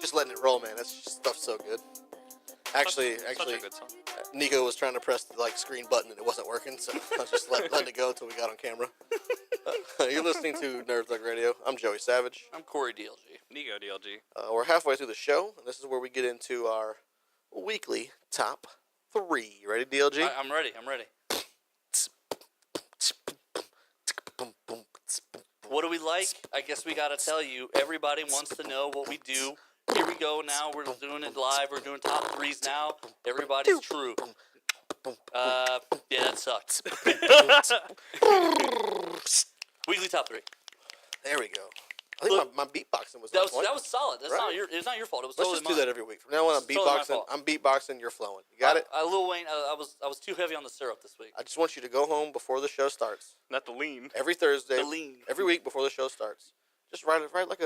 Just letting it roll, man. That stuff's so good. Actually, such a good song. Nico was trying to press the screen button and it wasn't working, so I was just letting it go until we got on camera. You're listening to Nerd Thug Radio. I'm Joey Savage. I'm Corey DLG. Nico DLG. We're halfway through the show, and this is where we get into our weekly top 3. You ready, DLG? I'm ready. What do we like? I guess we gotta tell you. Everybody wants to know what we do. Here we go now. We're doing it live. We're doing top 3s now. Everybody's true. Yeah, that sucked. Weekly top 3. There we go. I think my beatboxing was That on point. was solid. That's Right. It's not your fault. It was Let's totally just mine. do that every week. From now on, I'm It's totally my beatboxing. fault. I'm beatboxing. You're flowing. You got it? Lil Wayne, I was too heavy on the syrup this week. I just want you to go home before the show starts. Not the lean. Every Thursday. The lean. Every week before the show starts. Just write like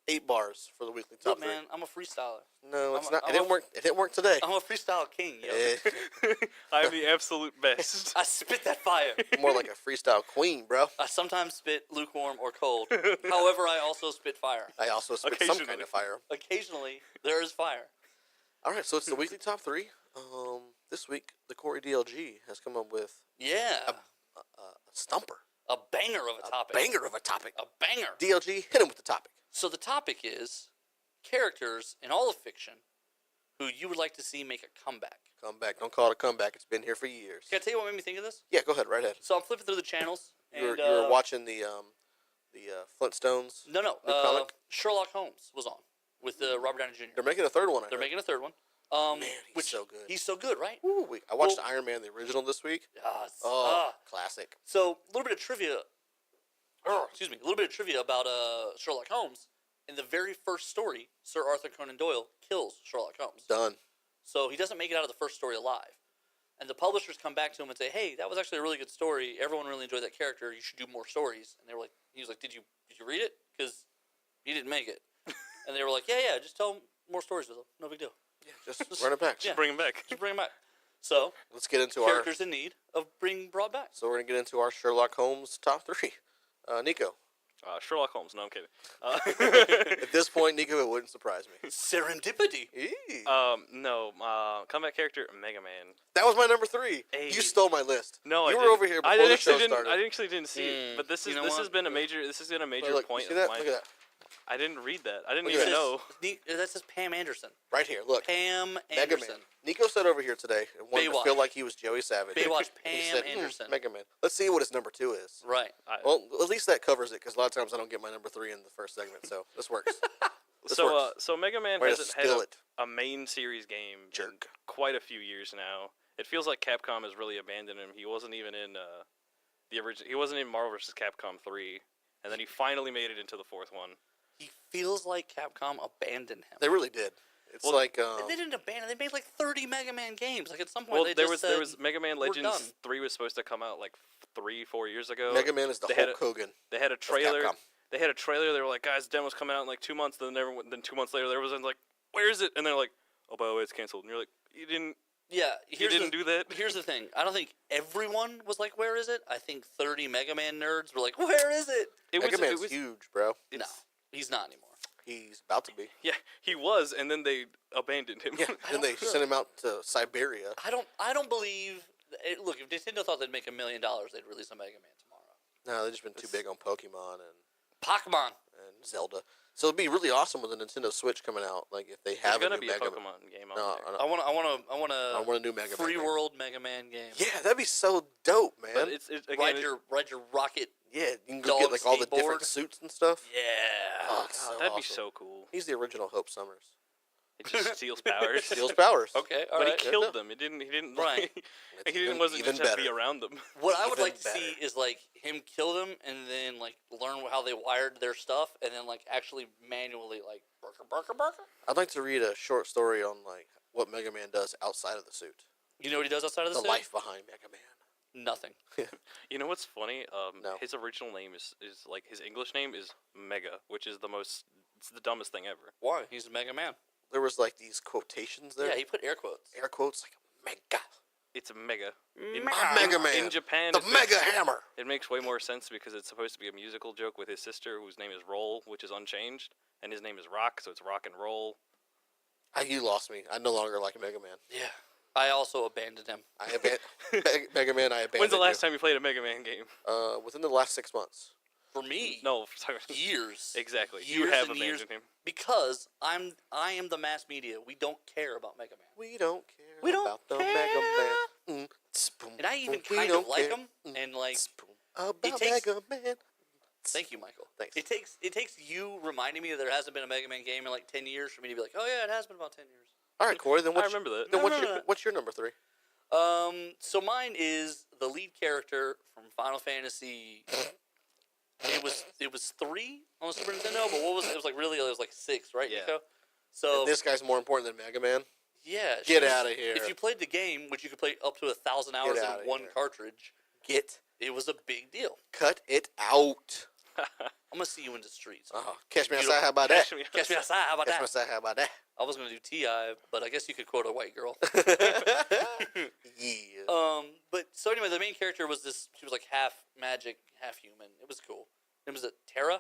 8 bars for the weekly top Look, 3. man, I'm a freestyler. No, it's not. I'm It didn't work. It didn't work today. I'm a freestyle king, yo. I'm the absolute best. I spit that fire. More like a freestyle queen, bro. I sometimes spit lukewarm or cold. However, I also spit fire. I also spit some Occasionally. kind of fire. Occasionally, there is fire. All right, so it's the weekly top 3. This week, the Corey DLG has come up with Yeah. a stumper. A banger of a topic. Banger of a topic. A banger. DLG, hit him with the topic. So the topic is characters in all of fiction who you would like to see make a comeback. Comeback. Don't call it a comeback. It's been here for years. Can I tell you what made me think of this? Yeah, go ahead. Right ahead. So I'm flipping through the channels. You And, were watching the Flintstones. No. new comic? Sherlock Holmes was on with Robert Downey Jr. They're making a third one. They're making a third one. Man, he's which so good. He's so good, right? Ooh, I watched Iron Man, the original, this week. Classic. So a little bit of trivia. A little bit of trivia about Sherlock Holmes. In the very first story, Sir Arthur Conan Doyle kills Sherlock Holmes. Done. So he doesn't make it out of the first story alive. And the publishers come back to him and say, "Hey, that was actually a really good story. Everyone really enjoyed that character. You should do more stories." And they were like, "He was like, did you read it? Because he didn't make it." And they were like, "Yeah, just tell him more stories with him. No big deal. Yeah, just run it back. Yeah. Bring him back. Just bring him back." So Let's get into characters in need of being brought back. So we're gonna get into our Sherlock Holmes top 3. Nico. Sherlock Holmes. No, I'm kidding. At this point, Nico, it wouldn't surprise me. Serendipity. No. Comeback character, Mega Man. That was my number 3. Hey. You stole my list. No, you I were didn't. over here before the show started. I actually didn't see it, but this You know has what? been a major. This has been a major Look, point you see of that? mine. Look at that. I didn't read that. I didn't Look at even that. know. That says Pam Anderson. Right here, look. Pam Mega Anderson. Man. Nico sat over here today and wanted to Baywatch. feel like he was Joey Savage. Baywatch And he Pam said, Anderson. Mega Man. Let's see what his number 2 is. Right. Well, at least that covers it, because a lot of times I don't get my number 3 in the first segment, so this works. So Mega Man Way to hasn't had steal it. a main series game in Jerk. quite a few years now. It feels like Capcom has really abandoned him. He wasn't even in the original. He wasn't in Marvel vs. Capcom 3, and then he finally made it into the 4th one. He feels like Capcom abandoned him. They really did. It's Well, like They didn't abandon. They made like 30 Mega Man games. Like at some point, Well, they there just was said, Mega Man "We're Legends done." 3 was supposed to come out like 3-4 years ago. Mega Man is the They had Hulk Hogan. They had a of trailer. Capcom. They had a trailer. They were like, "Guys, demo's coming out in like 2 months." Then 2 months later, there was like, "Where is it?" And they're like, "Oh, by the way, it's canceled." And you're like, "You didn't. Yeah, You didn't do that." Here's the thing. I don't think everyone was like, "Where is it?" I think 30 Mega Man nerds were like, "Where is it?" Mega Man's huge, bro. No, he's not anymore. He's about to be. Yeah, he was, and then they abandoned him. Yeah, and they sent him out to Siberia. I don't believe. Look, if Nintendo thought they'd make $1 million, they'd release a Mega Man tomorrow. No, they've just been too big on Pokemon and Pokemon. Zelda. So it'd be really awesome with a Nintendo Switch coming out. Like if they have There's gonna a new be a Mega Pokemon game on No, there. I want I want a new Mega Man free game. world Mega Man game. Yeah, that'd be so dope, man. But it's again. Ride your rocket. Yeah, you can go Dog get like all the different skateboard. suits and stuff. Yeah. Oh, it's so that'd be awesome. so cool. He's the original Hope Summers. It just steals powers. Steals powers. Okay, all But right. he killed them. He didn't. Right. It's He even- wasn't even just have to be better. around them. What I would Even like to better. see is like him kill them and then like learn how they wired their stuff and then like actually manually like burker. I'd like to read a short story on like what Mega Man does outside of the suit. You know what he does outside of the The suit? life behind Mega Man. Nothing. You know what's funny? No. His original name is like his English name is Mega, which is it's the dumbest thing ever. Why? He's a Mega Man. There was like these quotations there. Yeah, he put air quotes. Air quotes like Mega. It's a Mega. Mega Man. In Japan, The Mega Hammer. it makes way more sense because it's supposed to be a musical joke with his sister, whose name is Roll, which is unchanged, and his name is Rock, so it's Rock and Roll. You lost me. I no longer like Mega Man. Yeah. I also abandoned him. Mega Man, I abandoned. When's the last time you played a Mega Man game? Within the last 6 months. For me, No, years. exactly. Years You have and abandoned years. him. Because I am the mass media. We don't care about Mega Man. We don't care We don't about the care. Mega Man. And I even We kind of don't like care. him. And like, About it takes- Mega Man. thank you, Michael. Thanks. It takes you reminding me that there hasn't been a Mega Man game in like 10 years for me to be like, oh yeah, it has been about 10 years. All right, Corey. Then I remember that. Then No. what's your number 3? So mine is the lead character from Final Fantasy. It was 3 on the Super Nintendo, but what was it? It was like really, it was like 6, right, Yeah. Nico? So This guy's more important than Mega Man. yeah, Get she was- outta here. If you played the game, which you could play up to 1,000 hours in outta one here. cartridge, it was a big deal. Cut it out. I'm gonna see you in the streets. Catch me You outside. don't- How about that? Catch me Catch me outside. How about Catch me that? outside. How about that? I was gonna do Ti, but I guess you could quote a white girl. Yeah. But so anyway, the main character was this. She was like half magic, half human. It was cool. It was a Terra.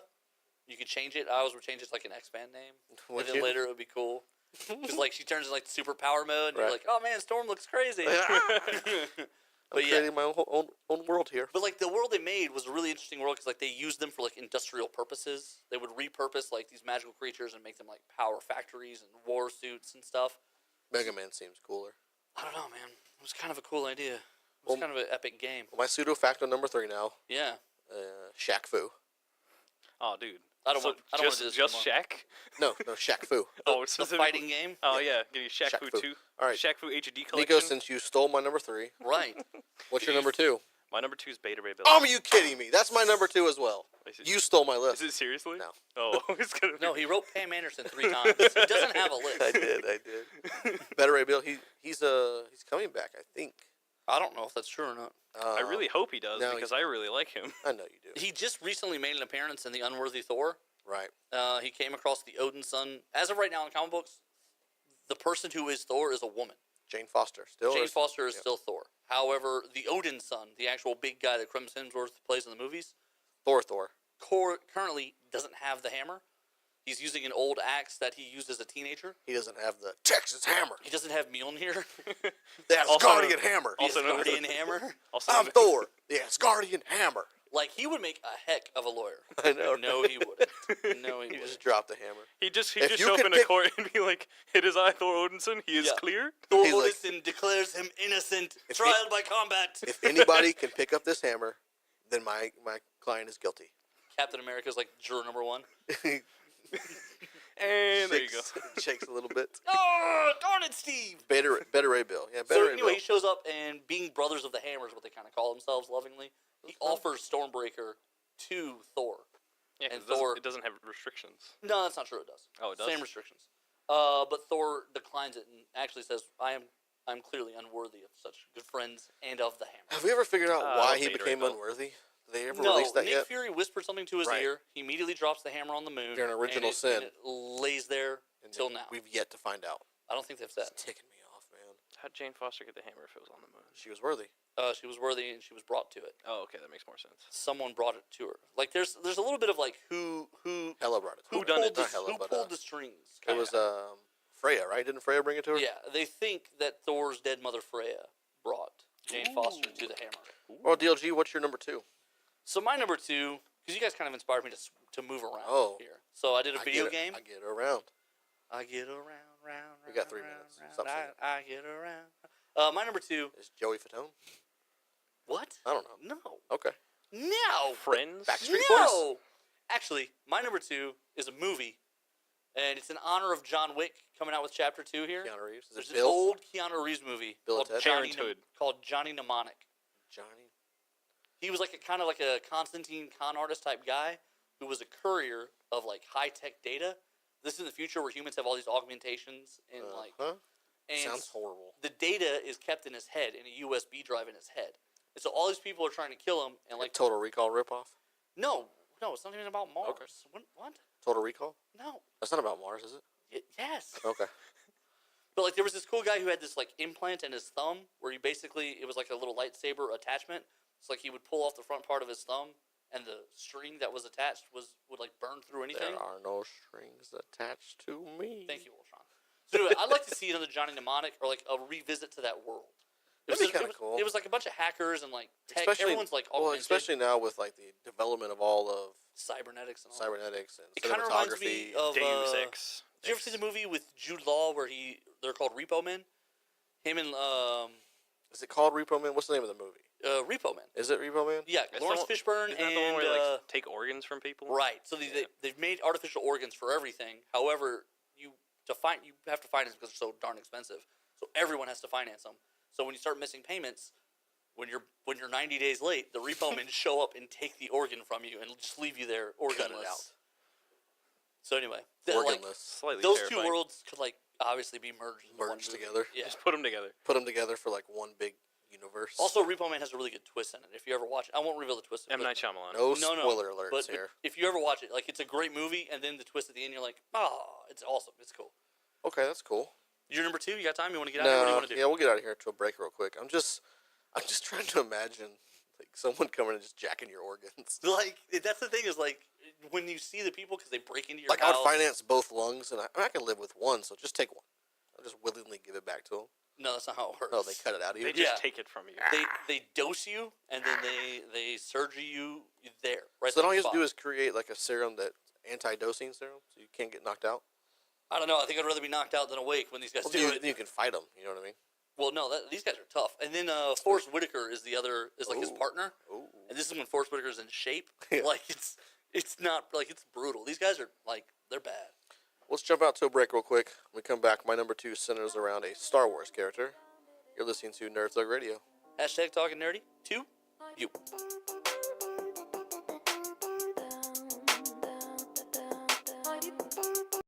You could change it. I always would change it to like an X-Band name. Would and then you? later it would be cool. Because like she turns into like super power mode, and you're Right. like, oh man, Storm looks crazy. I'm But yeah. creating my own world here. But like the world they made was a really interesting world because like they used them for like industrial purposes. They would repurpose like these magical creatures and make them like power factories and war suits and stuff. Mega Man seems cooler. I don't know, man. It was kind of a cool idea. It was kind of an epic game. Well, my pseudo facto number 3 now. Yeah. Shaq Fu. Oh, dude. I don't want to do this just anymore. Shaq. No, Shaq Fu. Oh, it's The specifically- fighting game. Oh yeah, give you Shaq Shaq Fu Fu. 2. All right. Shaq Fu HD collection. Nico, since you stole my number 3, Right. what's your number 2? My number 2 is Beta Ray Bill. Are you kidding me? That's my number 2 as well. You stole my list. Is it seriously? No. Oh, it's gonna be... No, he wrote Pam Anderson 3 times. He doesn't have a list. I did. Better Ray Bill. He's coming back, I think. I don't know if that's true or not. I really hope he does no, because I really like him. I know you do. He just recently made an appearance in The Unworthy Thor. Right. He came across the Odin son. As of right now in comic books, the person who is Thor is a woman. Jane Foster still. Jane Foster is still Thor. However, the Odin son, the actual big guy that Chris Hemsworth plays in the movies, Thor. currently doesn't have the hammer. He's using an old axe that he used as a teenager. He doesn't have the Texas hammer. He doesn't have Mjolnir. The Also- Asgardian hammer. The Also known as Asgardian hammer. Also, I'm Thor. The Asgardian hammer. Like, he would make a heck of a lawyer. I know. No, he wouldn't. No, he He wouldn't. just dropped the hammer. he just If you show up could in a pick- court and be like, "It is I, Thor Odinson. He is Yeah. clear." Thor He's like- Odinson declares him innocent, If trial by combat. If anybody can pick up this hammer, then my client is guilty. Captain America's like juror number 1. And there you go. Shakes a little bit. Oh, darn it, Steve! Better Ray Bill. Yeah, better So Ray anyway, Bill. he shows up, and being brothers of the hammer is what they kind of call themselves lovingly. He offers Stormbreaker to Thor. Yeah, 'cause And Thor- it doesn't have restrictions. No, that's not true. It does. Oh, it does? Same restrictions. But Thor declines it and actually says, I'm clearly unworthy of such good friends and of the hammer." Have we ever figured out why he Beta Ray became Bill. unworthy? Did they ever No, release that Nick yet? Fury whispered something to his Right. ear. He immediately drops the hammer on the moon. During Original and Sin. And it lays there until now. We've yet to find out. I don't think they've said. It's ticking me off, man. How'd Jane Foster get the hammer if it was on the moon? She was worthy. She was worthy and she was brought to it. Oh, okay, that makes more sense. Someone brought it to her. Like there's a little bit of like who Hela brought it. who done pulled it? the, Not Hela, who but, pulled the strings. It was Freya, right? Didn't Freya bring it to her? Yeah, they think that Thor's dead mother Freya brought Jane Foster to the hammer. Well, DLG, what's your number 2? So my number 2, because you guys kind of inspired me to move around Oh. here. So I did a video game. I get around. I get around. We got 3 minutes. Stop saying it. I get around. My number 2. Is Joey Fatone? What? I don't know. No. Okay. Oh, No. Friends? Backstreet Boys? No. Actually, my number 2 is a movie, and it's in honor of John Wick coming out with Chapter 2 here. Keanu Reeves. Is There's it an Bill? old Keanu Reeves movie Bill and called Ted? Johnny Mnemonic. Johnny. He was like kind of like a Constantine con artist type guy who was a courier of like high tech data. This is in the future where humans have all these augmentations and like Huh? and Sounds horrible. the data is kept in his head in a USB drive in his head. And so all these people are trying to kill him and like Total Recall ripoff? no, it's not even about Mars. Okay. What? Total Recall? No. That's not about Mars, is it? Yes. Okay. But like there was this cool guy who had this like implant in his thumb where it was like a little lightsaber attachment. It's like he would pull off the front part of his thumb, and the string that was attached would like burn through anything. There are no strings attached to me. Thank you, Ultron. So anyway, I'd like to see another Johnny Mnemonic or like a revisit to that world. That'd be kind of cool. It was like a bunch of hackers and like tech. Especially, Everyone's like well, augmented. especially now with like the development of all of Cybernetics and all. cybernetics and It kind of reminds me cinematography. of Deus Ex. Did you ever see the movie with Jude Law where they're called Repo Men? Him and Is it called Repo Man? What's the name of the movie? Repo Man. Is it Repo Man? Yeah, That's Lawrence the Fishburne Isn't that and the one where you like take organs from people? right. So they've made artificial organs for everything. However, you have to finance because they're so darn expensive. So everyone has to finance them. So when you start missing payments, when you're 90 days late, the repo men show up and take the organ from you and just leave you there organless. Cut it out. So anyway, Organless. Slightly those terrifying. two worlds could like obviously be merged into one Merged movie. together. Yeah. Just put them together. Put them together for like one big universe. Also, Repo Man has a really good twist in it. If you ever watch it, I won't reveal the twist. M. but- Night Shyamalan. no No, spoiler alerts but here. if you ever watch it, like it's a great movie, and then the twist at the end, you're like, oh, it's awesome. It's cool. Okay, that's cool. You're number 2. You got time? You want to get out of here? What do you want to do? Yeah, we'll get out of here to a break real quick. I'm just trying to imagine like someone coming and just jacking your organs. Like that's the thing is like when you see the people because they break into your Like house. I would finance both lungs, and I can live with one, so just take one. I'll just willingly give it back to them. No, that's not how it works. No, they cut it out of you. They just Yeah. take it from you. They dose you and then they surgery you there. Right. So then all there you have to do spot. is create like a serum that anti-dosing serum, so you can't get knocked out. I don't know. I think I'd rather be knocked out than awake when these guys Well, do you, it. then you can fight them. You know what I mean? Well, no, these guys are tough. And then Forrest Whitaker is the other is like his Ooh. partner. Ooh. And this is when Forrest Whitaker's in shape. Yeah. Like it's not like it's brutal. These guys are like they're bad. Let's jump out to a break real quick. When we come back, my number 2 centers around a Star Wars character. You're listening to Nerd Thug Radio. #talking nerdy to you.